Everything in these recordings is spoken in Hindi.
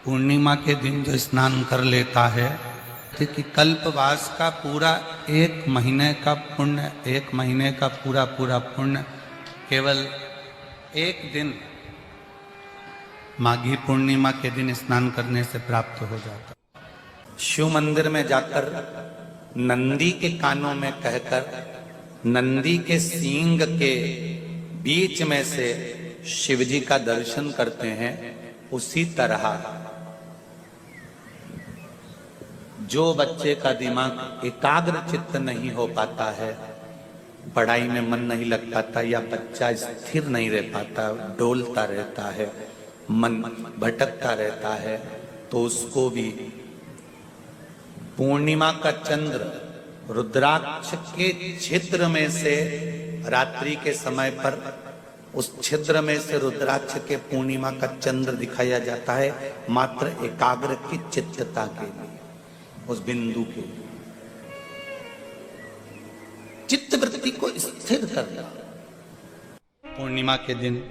पूर्णिमा के दिन जो स्नान कर लेता है कि कल्पवास का पूरा एक महीने का पुण्य, एक महीने का पूरा पुण्य केवल एक दिन माघी पूर्णिमा के दिन स्नान करने से प्राप्त हो जाता। शिव मंदिर में जाकर नंदी के कानों में कहकर नंदी के सींग के बीच में से शिवजी का दर्शन करते हैं, उसी तरह जो बच्चे का दिमाग एकाग्र चित्त नहीं हो पाता है, पढ़ाई में मन नहीं लग पाता या बच्चा स्थिर नहीं रह पाता, डोलता रहता है, मन भटकता रहता है, तो उसको भी पूर्णिमा का चंद्र रुद्राक्ष के छिद्र में से रात्रि के समय पर उस छिद्र में से रुद्राक्ष के पूर्णिमा का चंद्र दिखाया जाता है, मात्र एकाग्र की चित्तता के लिए, उस बिंदु के लिए चित्त वृत्ति को स्थिर करना। पूर्णिमा के दिन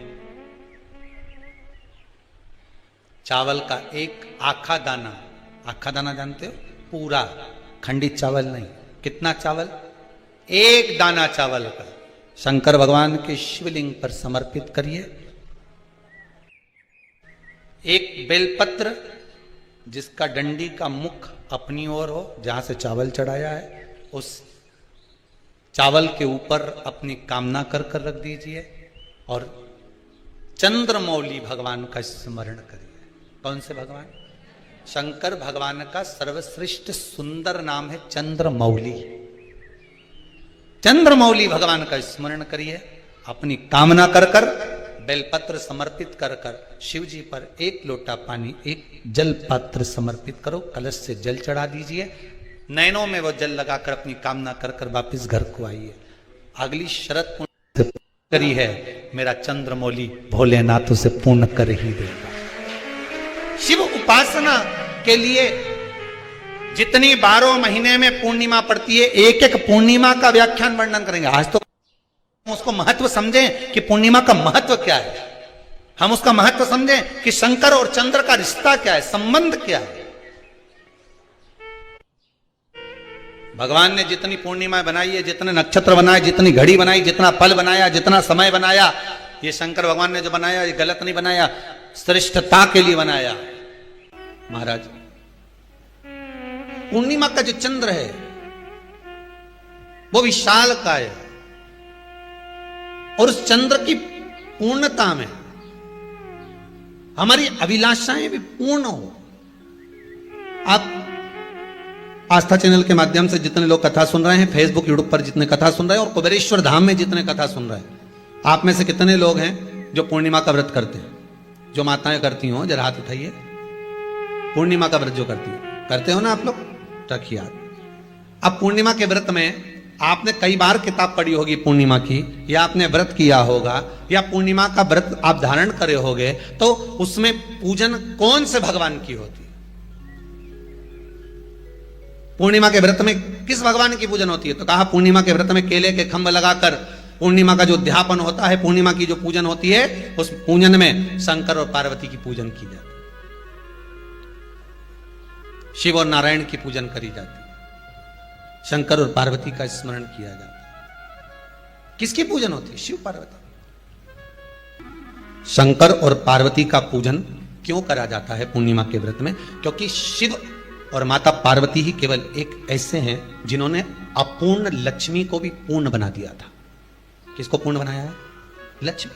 चावल का एक आखा दाना जानते हो, पूरा खंडित चावल नहीं, कितना चावल, एक दाना चावल का शंकर भगवान के शिवलिंग पर समर्पित करिए। एक बेलपत्र जिसका डंडी का मुख अपनी ओर हो, जहां से चावल चढ़ाया है, उस चावल के ऊपर अपनी कामना कर रख दीजिए और चंद्रमौली भगवान का स्मरण करिए। कौन से भगवान? शंकर भगवान का सर्वश्रेष्ठ सुंदर नाम है चंद्रमौली। चंद्रमौली भगवान का स्मरण करिए, अपनी कामना कर बेलपत्र समर्पित कर शिव जी पर एक लोटा पानी, एक जल पात्र समर्पित करो, कलश से जल चढ़ा दीजिए, नैनों में वो जल लगाकर अपनी कामना कर वापिस घर को आइए। अगली शरत पूर्ण करी है, मेरा चंद्रमौली भोलेनाथ उसे पूर्ण कर ही देगा। शिव उपासना के लिए जितनी 12 महीने में पूर्णिमा पड़ती है, एक एक पूर्णिमा का व्याख्यान वर्णन करेंगे। आज तो उसको महत्व समझें कि पूर्णिमा का महत्व क्या है, हम उसका महत्व समझें कि शंकर और चंद्र का रिश्ता क्या है, संबंध क्या है। भगवान ने जितनी पूर्णिमा बनाई है, जितने नक्षत्र बनाए, जितनी घड़ी बनाई, जितना पल बनाया, जितना समय बनाया, ये शंकर भगवान ने जो बनाया ये गलत नहीं बनाया, श्रेष्ठता के लिए बनाया। महाराज, पूर्णिमा का जो चंद्र है वो विशाल का है और उस चंद्र की पूर्णता में हमारी अभिलाषाएं भी पूर्ण हो। आप आस्था चैनल के माध्यम से जितने लोग कथा सुन रहे हैं, फेसबुक यूट्यूब पर जितने कथा सुन रहे हैं और कुबेरेश्वर धाम में जितने कथा सुन रहे हैं, आप में से कितने लोग हैं जो पूर्णिमा का व्रत करते हैं? जो माताएं करती हो जरा हाथ उठाइए। पूर्णिमा का व्रत जो करते हो ना आप लोग, रखिए हाथ। अब पूर्णिमा के व्रत में आपने कई बार किताब पढ़ी होगी पूर्णिमा की, या आपने व्रत किया होगा, या पूर्णिमा का व्रत आप धारण करे होगे, तो उसमें पूजन कौन से भगवान की होती है? पूर्णिमा के व्रत में किस भगवान की पूजन होती है? तो कहा पूर्णिमा के व्रत में केले के खंभ लगाकर पूर्णिमा का जो उद्यापन होता है, पूर्णिमा की जो पूजन होती है, उस पूजन में शंकर और पार्वती की पूजन की जाती है, शिव और नारायण की पूजन करी जाती है, शंकर और पार्वती का स्मरण किया जाता है। किसकी पूजन होती है? शिव पार्वती। शंकर और पार्वती का पूजन क्यों करा जाता है पूर्णिमा के व्रत में? क्योंकि शिव और माता पार्वती ही केवल एक ऐसे हैं जिन्होंने अपूर्ण लक्ष्मी को भी पूर्ण बना दिया था। किसको पूर्ण बनाया है? लक्ष्मी।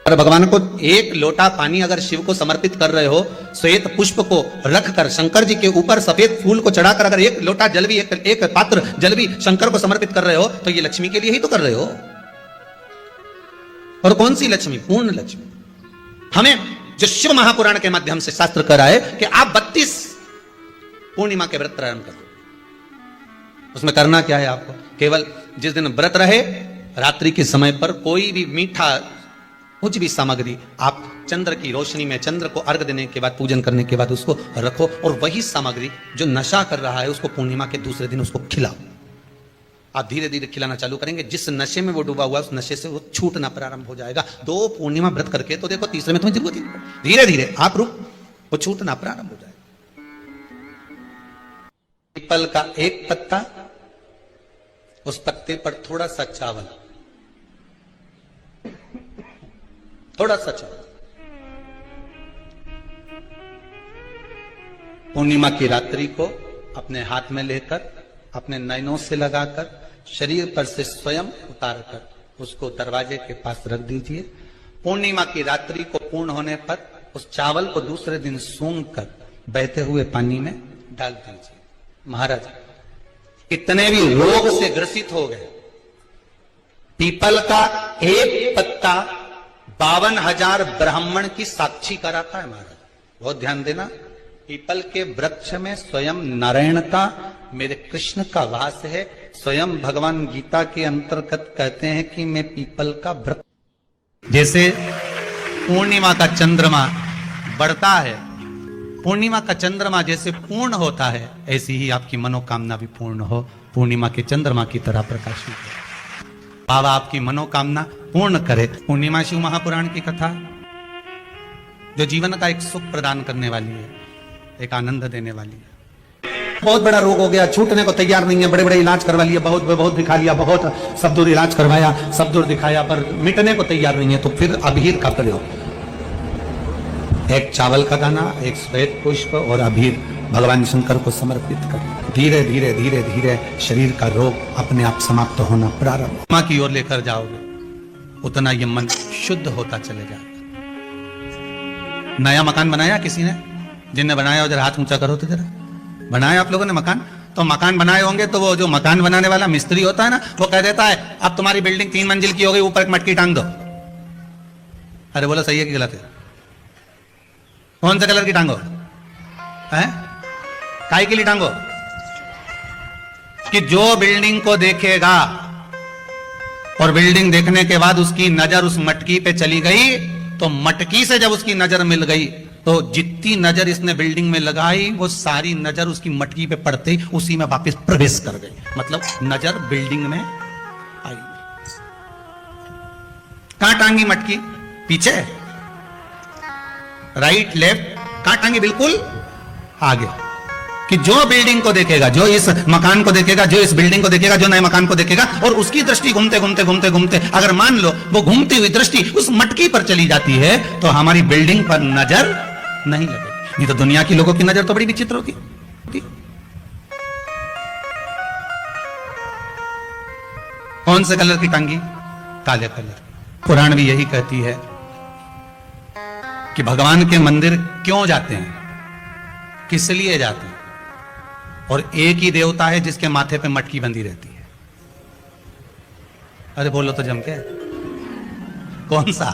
और भगवान को एक लोटा पानी अगर शिव को समर्पित कर रहे हो, श्वेत पुष्प को रखकर शंकर जी के ऊपर सफेद फूल को चढ़ाकर अगर एक लोटा जल भी, एक पात्र जल भी शंकर को समर्पित कर रहे हो, तो ये लक्ष्मी के लिए ही तो कर रहे हो। और कौन सी लक्ष्मी? पूर्ण लक्ष्मी। हमें जो शिव महापुराण के माध्यम से शास्त्र कह रहा है कि आप 32 पूर्णिमा के व्रत प्रारंभ करो। उसमें करना क्या है आपको? केवल जिस दिन व्रत रहे, रात्रि के समय पर कोई भी मीठा कुछ भी सामग्री आप चंद्र की रोशनी में, चंद्र को अर्घ देने के बाद, पूजन करने के बाद उसको रखो, और वही सामग्री जो नशा कर रहा है उसको पूर्णिमा के दूसरे दिन उसको खिलाओ। आप धीरे धीरे खिलाना चालू करेंगे, जिस नशे में वो डूबा हुआ उस नशे से वो छूटना प्रारंभ हो जाएगा। 2 पूर्णिमा व्रत करके तो देखो, तीसरे में तुम्हें जरूरत ही नहीं। धीरे धीरे आप वो छूटना प्रारंभ हो जाए। पीपल का एक पत्ता, उस पत्ते पर थोड़ा सा चावल, थोड़ा सा चावल। पूर्णिमा की रात्रि को अपने हाथ में लेकर, अपने नयनों से लगाकर, शरीर पर से स्वयं उतारकर उसको दरवाजे के पास रख दीजिए। पूर्णिमा की रात्रि को पूर्ण होने पर उस चावल को दूसरे दिन सूंघ कर बहते हुए पानी में डाल दीजिए। महाराज, कितने भी रोग से ग्रसित हो गए, पीपल का एक पत्ता 52,000 ब्राह्मण की साक्षी कराता है। महाराज बहुत ध्यान देना, पीपल के वृक्ष में स्वयं नारायण का, मेरे कृष्ण का वास है। स्वयं भगवान गीता के अंतर्गत कहते हैं कि मैं पीपल का वृक्ष। जैसे पूर्णिमा का चंद्रमा बढ़ता है, पूर्णिमा का चंद्रमा जैसे पूर्ण होता है, ऐसी ही आपकी मनोकामना भी पूर्ण हो, पूर्णिमा के चंद्रमा की तरह प्रकाशित हो। बाबा आपकी मनोकामना पूर्ण करे। पूर्णिमा शिव महापुराण की कथा जो जीवन का एक सुख प्रदान करने वाली है, एक आनंद देने वाली है। बहुत बड़ा रोग हो गया, छूटने को तैयार नहीं है, बड़े बड़े इलाज करवा लिया, बहुत दिखा लिया, बहुत सब दूर इलाज करवाया, सब दूर दिखाया, पर मिटने को तैयार नहीं है, तो फिर अबीर का प्रयोग, एक चावल का दाना, एक श्वेत पुष्प और अबीर भगवान शंकर को समर्पित कर धीरे धीरे धीरे धीरे शरीर का रोग अपने आप समाप्त होना प्रारंभ। मां की ओर लेकर जाओगे उतना ये मन शुद्ध होता चले जाएगा। नया मकान बनाया किसी ने, जिनने बनाया हो जरा हाथ ऊंचा करो तो जरा। बनाया आप लोगों ने मकान, तो मकान बनाए होंगे तो वो जो मकान बनाने वाला मिस्त्री होता है ना, वो कह देता है अब तुम्हारी बिल्डिंग 3 मंजिल की हो गई, ऊपर एक मटकी टांग दो। अरे बोलो सही है कि गलत है? कौन से कलर की टांगो है? काय के लिए टांगो? कि जो बिल्डिंग को देखेगा और बिल्डिंग देखने के बाद उसकी नजर उस मटकी पे चली गई, तो मटकी से जब उसकी नजर मिल गई तो जितनी नजर इसने बिल्डिंग में लगाई वो सारी नजर उसकी मटकी पे पड़ते ही उसी में वापस प्रवेश कर गई। मतलब नजर बिल्डिंग में आई। कहां टांगी मटकी? पीछे, राइट लेफ्ट, कहां टांगी? बिल्कुल आगे। कि जो बिल्डिंग को देखेगा, जो इस मकान को देखेगा, जो इस बिल्डिंग को देखेगा, जो नए मकान को देखेगा, और उसकी दृष्टि घूमते घूमते घूमते घूमते अगर मान लो वो घूमती हुई दृष्टि उस मटकी पर चली जाती है, तो हमारी बिल्डिंग पर नजर नहीं लगेगी। नहीं तो दुनिया की लोगों की नजर तो बड़ी विचित्र होती। कौन से कलर की टांगी? काले कलर। पुराण भी यही कहती है कि भगवान के मंदिर क्यों जाते हैं, किस लिए जाते हैं, और एक ही देवता है जिसके माथे पे मटकी बंधी रहती है। अरे बोलो तो जम के, कौन सा?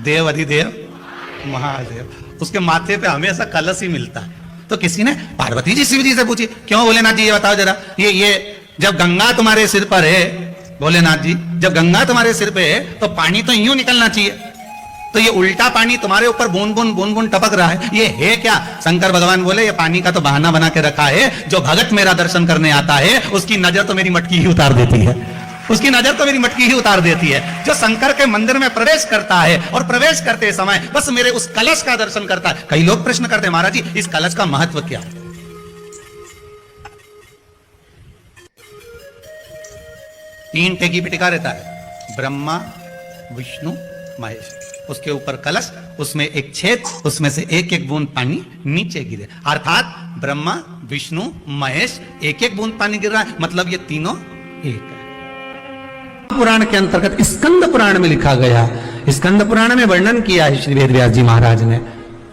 देव अधिदेव महादेव, उसके माथे पे हमेशा कलश ही मिलता है। तो किसी ने पार्वती जी शिव जी से पूछी, क्यों भोलेनाथ जी ये बताओ जरा, ये जब गंगा तुम्हारे सिर पर है, भोलेनाथ जी जब गंगा तुम्हारे सिर पे है तो पानी तो यूं निकलना चाहिए, तो ये उल्टा पानी तुम्हारे ऊपर बूंद बूंद टपक रहा है, ये है क्या? शंकर भगवान बोले ये पानी का तो बहाना बना के रखा है, जो भगत मेरा दर्शन करने आता है उसकी नजर तो मेरी मटकी ही उतार देती है, उसकी नजर तो मेरी मटकी ही उतार देती है। जो शंकर के मंदिर में प्रवेश करता है और प्रवेश करते समय बस मेरे उस कलश का दर्शन करता है। कई लोग प्रश्न करते हैं, महाराज जी इस कलश का महत्व क्या है? 3 टेकी पे टिका रहता है, ब्रह्मा विष्णु महेश, उसके ऊपर कलश, उसमें एक छेद, उसमें से एक एक बूंद पानी नीचे गिरे, अर्थात ब्रह्मा विष्णु महेश एक एक बूंद पानी गिर रहा है, मतलब ये तीनों एक है। पुराण के अंतर्गत स्कंद पुराण में लिखा गया, स्कंद पुराण में वर्णन किया है श्री वेदव्यास जी महाराज ने,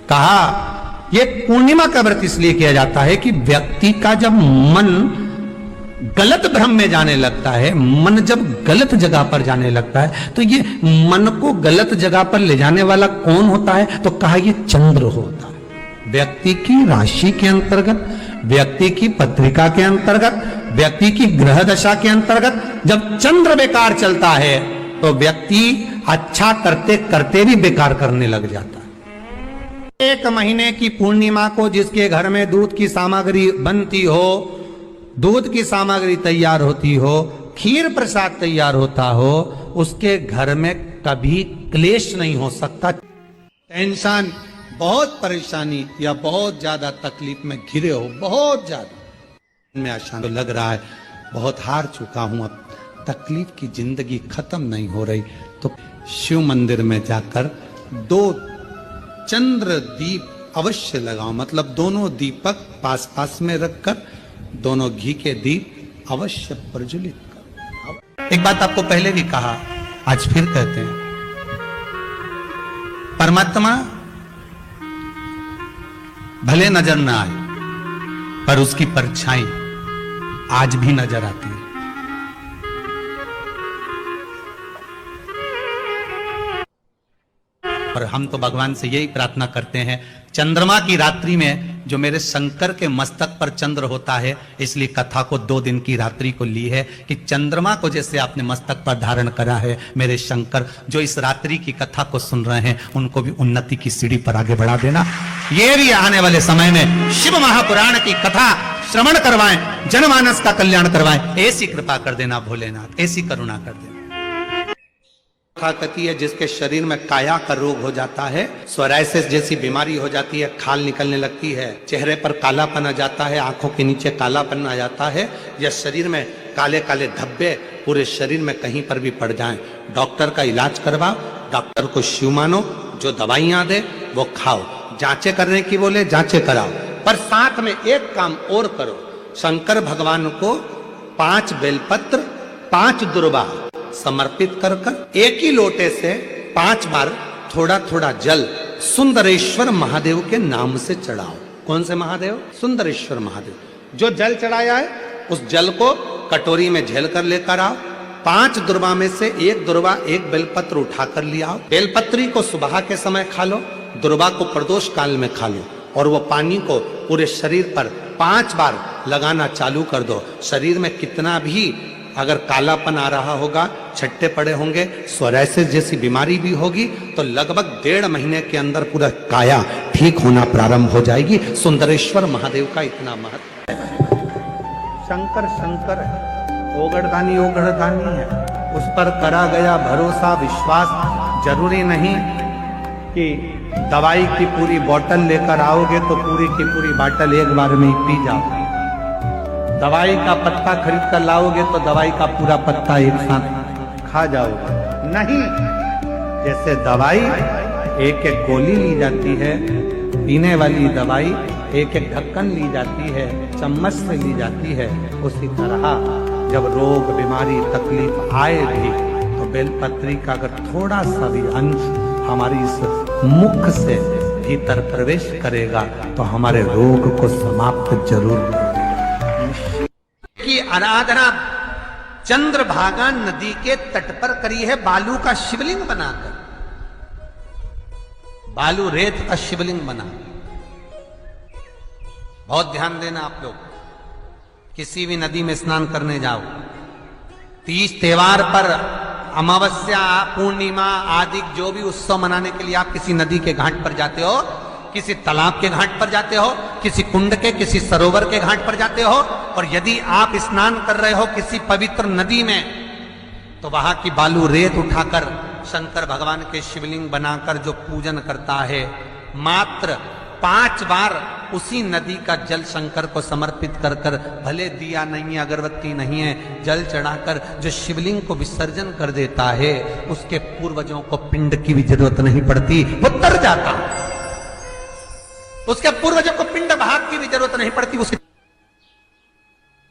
कहा ये पूर्णिमा का व्रत इसलिए किया जाता है कि व्यक्ति का जब मन गलत भ्रम में जाने लगता है, मन जब गलत जगह पर जाने लगता है, तो ये मन को गलत जगह पर ले जाने वाला कौन होता है? तो कहा ये चंद्र होता है। व्यक्ति की राशि के अंतर्गत, व्यक्ति की पत्रिका के अंतर्गत, व्यक्ति की ग्रह दशा के अंतर्गत जब चंद्र बेकार चलता है तो व्यक्ति अच्छा करते करते भी बेकार करने लग जाता है। 1 महीने की पूर्णिमा को जिसके घर में दूध की सामग्री बनती हो, दूध की सामग्री तैयार होती हो, खीर प्रसाद तैयार होता हो, उसके घर में कभी क्लेश नहीं हो सकता, टेंशन, बहुत परेशानी या बहुत ज्यादा तकलीफ में घिरे हो, बहुत ज्यादा में अशांत लग रहा है, बहुत हार चुका हूं, अब तकलीफ की जिंदगी खत्म नहीं हो रही, तो शिव मंदिर में जाकर 2 चंद्र दीप अवश्य लगाओ। मतलब दोनों दीपक पास पास में रखकर दोनों घी के दीप अवश्य प्रज्वलित करो। एक बात आपको पहले भी कहा, आज फिर कहते हैं, परमात्मा भले नजर ना आए पर उसकी परछाई आज भी नजर आती है। और हम तो भगवान से यही प्रार्थना करते हैं, चंद्रमा की रात्रि में जो मेरे शंकर के मस्तक पर चंद्र होता है, इसलिए कथा को 2 दिन की रात्रि को ली है कि चंद्रमा को जैसे आपने मस्तक पर धारण करा है, मेरे शंकर जो इस रात्रि की कथा को सुन रहे हैं उनको भी उन्नति की सीढ़ी पर आगे बढ़ा देना। ये भी आने वाले समय में शिव महापुराण की कथा श्रवण करवाएं, जनमानस का कल्याण करवाएं, ऐसी कृपा कर देना भोलेनाथ, ऐसी करुणा कर देना। कहती है जिसके शरीर में काया का रोग हो जाता है, सोराइसिस जैसी बीमारी हो जाती है, खाल निकलने लगती है, चेहरे पर कालापन आ जाता है, आंखों के नीचे कालापन आ जाता है, या शरीर में काले काले धब्बे पूरे शरीर में कहीं पर भी पड़ जाएं, डॉक्टर का इलाज करवाओ, डॉक्टर को शिव मानो, जो दवाइयां दे वो खाओ, जांचें करने की बोले जांचें कराओ, पर साथ में एक काम और करो, शंकर भगवान को 5 बेलपत्र 5 दुर्वा समर्पित कर कर एक ही लोटे से 5 बार थोड़ा थोड़ा जल सुंदरेश्वर महादेव के नाम से चढ़ाओ। कौन से महादेव? सुंदरेश्वर महादेव। जो जल चढ़ाया है उस जल को कटोरी में झेल कर लेकर आओ, 5 दुर्वा में से 1 दुर्वा 1 बेलपत्र उठाकर ले आओ, बेलपत्री को सुबह के समय खा लो, दुर्वा को प्रदोष काल में खा लो, और वो पानी को पूरे शरीर पर 5 बार लगाना चालू कर दो। शरीर में कितना भी अगर कालापन आ रहा होगा, छट्टे पड़े होंगे, सोराइसिस जैसी बीमारी भी होगी, तो लगभग 1.5 महीने के अंदर पूरा काया ठीक होना प्रारंभ हो जाएगी। सुंदरेश्वर महादेव का इतना महत्व है। शंकर शंकर है, ओगड़दानी ओगड़दानी है, उस पर करा गया भरोसा विश्वास। जरूरी नहीं कि दवाई की पूरी बोतल लेकर आओगे तो पूरी की पूरी बोतल एक बार में ही पी जाओ, दवाई का पत्ता खरीद कर लाओगे तो दवाई का पूरा पत्ता एक साथ खा जाओगे, नहीं। जैसे दवाई एक एक गोली ली जाती है, पीने वाली दवाई एक एक ढक्कन ली जाती है, चम्मच से ली जाती है, उसी तरह जब रोग बीमारी तकलीफ आए भी तो बेलपत्री का अगर थोड़ा सा भी अंश हमारी इस मुख से भीतर प्रवेश करेगा तो हमारे रोग को समाप्त जरूर की आराधना चंद्रभागा नदी के तट पर करी है, बालू का शिवलिंग बनाकर, बालू रेत का शिवलिंग बना। बहुत ध्यान देना आप लोग, किसी भी नदी में स्नान करने जाओ, तीज त्योहार पर अमावस्या पूर्णिमा आदि जो भी उत्सव मनाने के लिए आप किसी नदी के घाट पर जाते हो, किसी तालाब के घाट पर जाते हो, किसी कुंड के किसी सरोवर के घाट पर जाते हो, और यदि आप स्नान कर रहे हो किसी पवित्र नदी में, तो वहां की बालू रेत उठाकर शंकर भगवान के शिवलिंग बनाकर जो पूजन करता है, मात्र 5 बार उसी नदी का जल शंकर को समर्पित कर कर, भले दिया नहीं है अगरबत्ती नहीं है, जल चढ़ाकर जो शिवलिंग को विसर्जन कर देता है, उसके पूर्वजों को पिंड की भी जरूरत नहीं पड़ती, वो तर जाता। उसके पूर्वजों को पिंड भाग की भी जरूरत नहीं पड़ती। उसके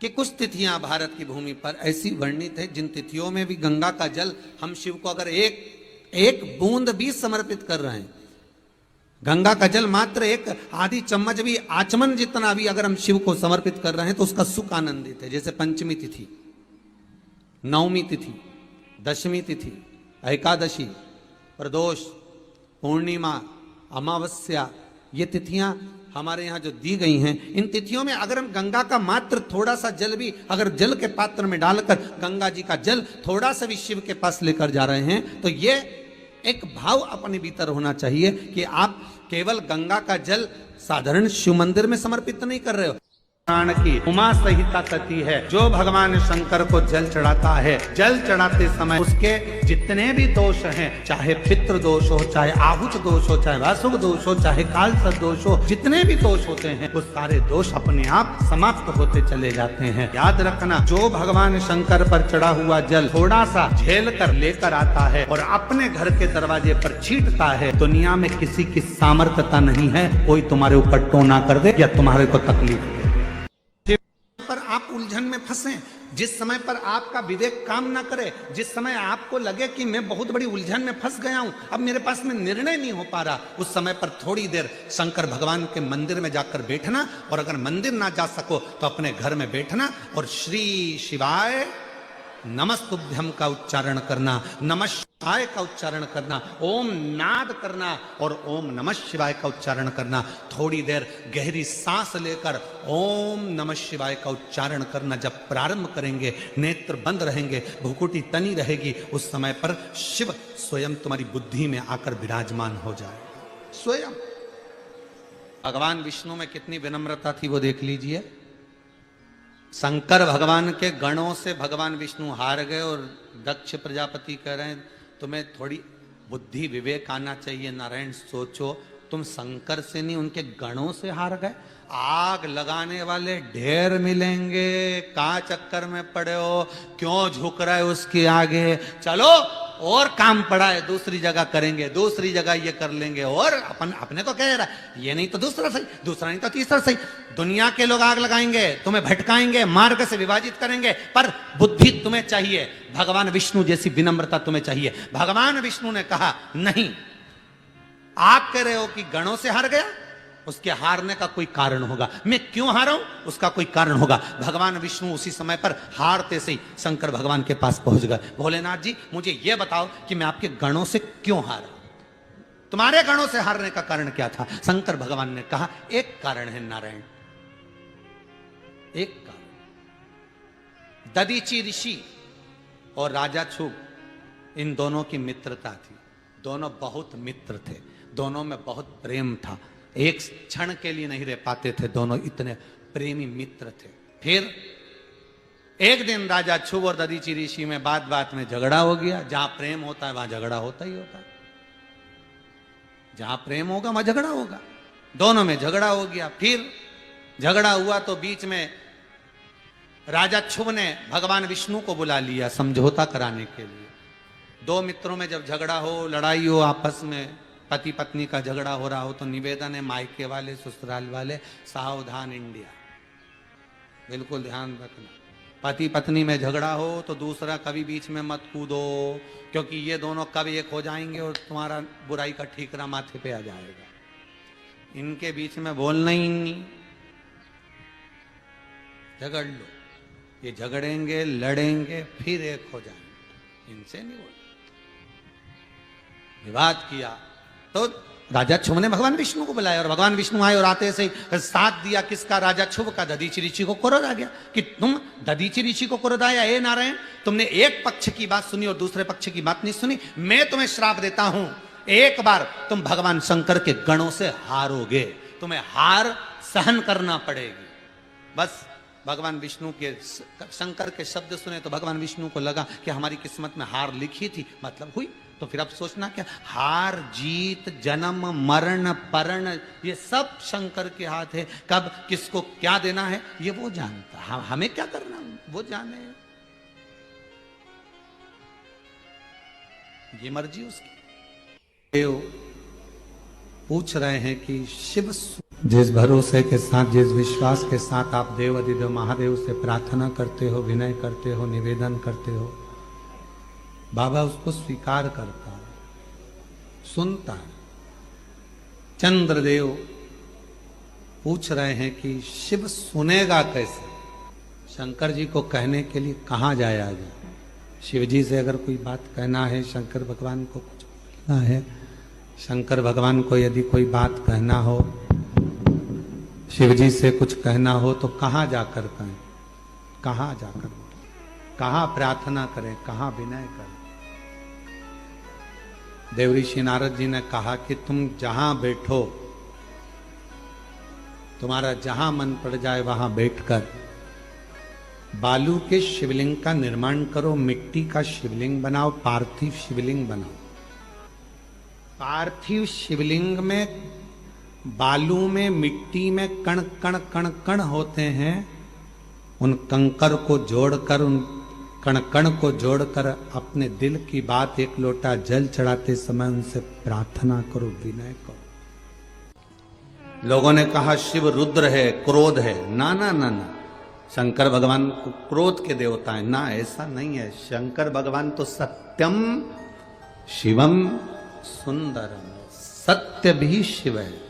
कि कुछ तिथियां भारत की भूमि पर ऐसी वर्णित है जिन तिथियों में भी गंगा का जल हम शिव को अगर एक बूंद भी समर्पित कर रहे हैं, गंगा का जल मात्र एक आधी चम्मच भी, आचमन जितना भी अगर हम शिव को समर्पित कर रहे हैं तो उसका सुख आनंदित है। जैसे पंचमी तिथि, नवमी तिथि, दशमी तिथि, एकादशी, प्रदोष, पूर्णिमा, अमावस्या, ये तिथियां हमारे यहाँ जो दी गई हैं, इन तिथियों में अगर हम गंगा का मात्र थोड़ा सा जल भी अगर जल के पात्र में डालकर गंगा जी का जल थोड़ा सा भी शिव के पास लेकर जा रहे हैं, तो ये एक भाव अपने भीतर होना चाहिए कि आप केवल गंगा का जल साधारण शिव मंदिर में समर्पित नहीं कर रहे हो, पुराण की उमा संहिता कहती है, जो भगवान शंकर को जल चढ़ाता है, जल चढ़ाते समय उसके जितने भी दोष हैं, चाहे पितृ दोष हो, चाहे आहुत दोष हो, चाहे वासुक दोष हो, चाहे कालसर्प दोष हो, जितने भी दोष होते हैं वो सारे दोष अपने आप समाप्त होते चले जाते हैं। याद रखना, जो भगवान शंकर पर चढ़ा हुआ जल थोड़ा सा झेल कर लेकर आता है और अपने घर के दरवाजे पर छींटता है, दुनिया में किसी की सामर्थ्यता नहीं है कोई तुम्हारे ऊपर टोना कर दे या तुम्हारे को तकलीफ दे। पर आप उलझन में फंसे, जिस समय पर आपका विवेक काम ना करे, जिस समय आपको लगे कि मैं बहुत बड़ी उलझन में फंस गया हूं, अब मेरे पास में निर्णय नहीं हो पा रहा, उस समय पर थोड़ी देर शंकर भगवान के मंदिर में जाकर बैठना, और अगर मंदिर ना जा सको तो अपने घर में बैठना और श्री शिवाय नमस्तुभ्यम का उच्चारण करना, नमः शिवाय का उच्चारण करना, ओम नाद करना और ओम नमः शिवाय का उच्चारण करना। थोड़ी देर गहरी सांस लेकर ओम नमः शिवाय का उच्चारण करना। जब प्रारंभ करेंगे, नेत्र बंद रहेंगे, भुकुटी तनी रहेगी, उस समय पर शिव स्वयं तुम्हारी बुद्धि में आकर विराजमान हो जाए। स्वयं भगवान विष्णु में कितनी विनम्रता थी वो देख लीजिए। शंकर भगवान के गणों से भगवान विष्णु हार गए और दक्ष प्रजापति कह रहे हैं तुम्हें थोड़ी बुद्धि विवेक आना चाहिए। नारायण सोचो, तुम शंकर से नहीं उनके गणों से हार गए। आग लगाने वाले ढेर मिलेंगे, कहाँ चक्कर में पड़े हो, क्यों झुक रहे हो उसके आगे। चलो और काम पड़ा है, दूसरी जगह करेंगे, दूसरी जगह ये कर लेंगे, और अपने को कह रहा है ये नहीं तो दूसरा सही, दूसरा नहीं तो तीसरा सही। दुनिया के लोग आग लगाएंगे, तुम्हें भटकाएंगे, मार्ग से विभाजित करेंगे, पर बुद्धि तुम्हें चाहिए। भगवान विष्णु जैसी विनम्रता तुम्हें चाहिए। भगवान विष्णु ने कहा नहीं, आप कह रहे हो कि गणों से हार गया, उसके हारने का कोई कारण होगा। मैं क्यों हारा हूं, उसका कोई कारण होगा। भगवान विष्णु उसी समय पर हारते से ही शंकर भगवान के पास पहुंच गए। भोलेनाथ जी मुझे यह बताओ कि मैं आपके गणों से क्यों हारा, तुम्हारे गणों से हारने का कारण क्या था। शंकर भगवान ने कहा एक कारण है नारायण, एक कारण। दधीची ऋषि और राजा छुब, इन दोनों की मित्रता थी। दोनों बहुत मित्र थे, दोनों में बहुत प्रेम था, एक क्षण के लिए नहीं रह पाते थे, दोनों इतने प्रेमी मित्र थे। फिर एक दिन राजा छुब और दधीची ऋषि में बात बात में झगड़ा हो गया। जहां प्रेम होता है वहां झगड़ा होता ही होता है, जहां प्रेम होगा वहां झगड़ा होगा। दोनों में झगड़ा हो गया। फिर झगड़ा हुआ तो बीच में राजा छुब ने भगवान विष्णु को बुला लिया समझौता कराने के लिए। दो मित्रों में जब झगड़ा हो, लड़ाई हो, आपस में पति पत्नी का झगड़ा हो रहा हो, तो निवेदन है मायके वाले ससुराल वाले सावधान इंडिया, बिल्कुल ध्यान रखना। पति पत्नी में झगड़ा हो तो दूसरा कभी बीच में मत कूदो, क्योंकि ये दोनों कब एक हो जाएंगे और तुम्हारा बुराई का ठीकरा माथे पे आ जाएगा। इनके बीच में बोलना ही नहीं, झगड़ लो, ये झगड़ेंगे लड़ेंगे फिर एक हो जाएंगे, इनसे नहीं बोल। विवाद किया तो राजा छुब ने भगवान विष्णु को बुलाया और भगवान विष्णु आए और आते से साथ दिया किसका, राजा छुब का। दधीची ऋषि को क्रोध आ गया कि तुम, दधीची ऋषि को क्रोध आया, ए नारायण तुमने एक पक्ष की बात सुनी और दूसरे पक्ष की बात नहीं सुनी। मैं तुम्हें श्राप देता हूं, एक बार तुम भगवान शंकर के गणों से हारोगे, तुम्हें हार सहन करना पड़ेगी। बस भगवान विष्णु के, शंकर के शब्द सुने तो भगवान विष्णु को लगा कि हमारी किस्मत में हार लिखी थी, मतलब हुई। तो फिर अब सोचना क्या, हार जीत जन्म मरण परण ये सब शंकर के हाथ है। कब किसको क्या देना है ये वो जानता है, हमें क्या करना वो जाने, ये मर्जी उसकी। देव पूछ रहे हैं कि शिव, जिस भरोसे के साथ, जिस विश्वास के साथ आप देव अधिदेव महादेव से प्रार्थना करते हो, विनय करते हो, निवेदन करते हो, बाबा उसको स्वीकार करता है, सुनता है। चंद्रदेव पूछ रहे हैं कि शिव सुनेगा कैसे, शंकर जी को कहने के लिए कहाँ जाया जाए। शिव जी से अगर कोई बात कहना है, शंकर भगवान को कुछ बोलना है, शंकर भगवान को यदि कोई बात कहना हो, शिव जी से कुछ कहना हो तो कहाँ जाकर कहें, कहाँ जाकर, कहाँ प्रार्थना करें, कहाँ विनय करें। देव ऋषि नारद जी ने कहा कि तुम जहां बैठो तुम्हारा जहां मन पड़ जाए वहां बैठकर बालू के शिवलिंग का निर्माण करो, मिट्टी का शिवलिंग बनाओ, पार्थिव शिवलिंग बनाओ। पार्थिव शिवलिंग में बालू में मिट्टी में कण कण कण कण होते हैं, उन कंकर को जोड़कर, उन कण कण को जोड़कर अपने दिल की बात एक लोटा जल चढ़ाते समय उनसे प्रार्थना करो, विनय करो। लोगों ने कहा शिव रुद्र है, क्रोध है। ना ना ना ना, शंकर भगवान को क्रोध के देवता है ना, ऐसा नहीं है। शंकर भगवान तो सत्यम शिवम सुंदरम, सत्य भी शिव है।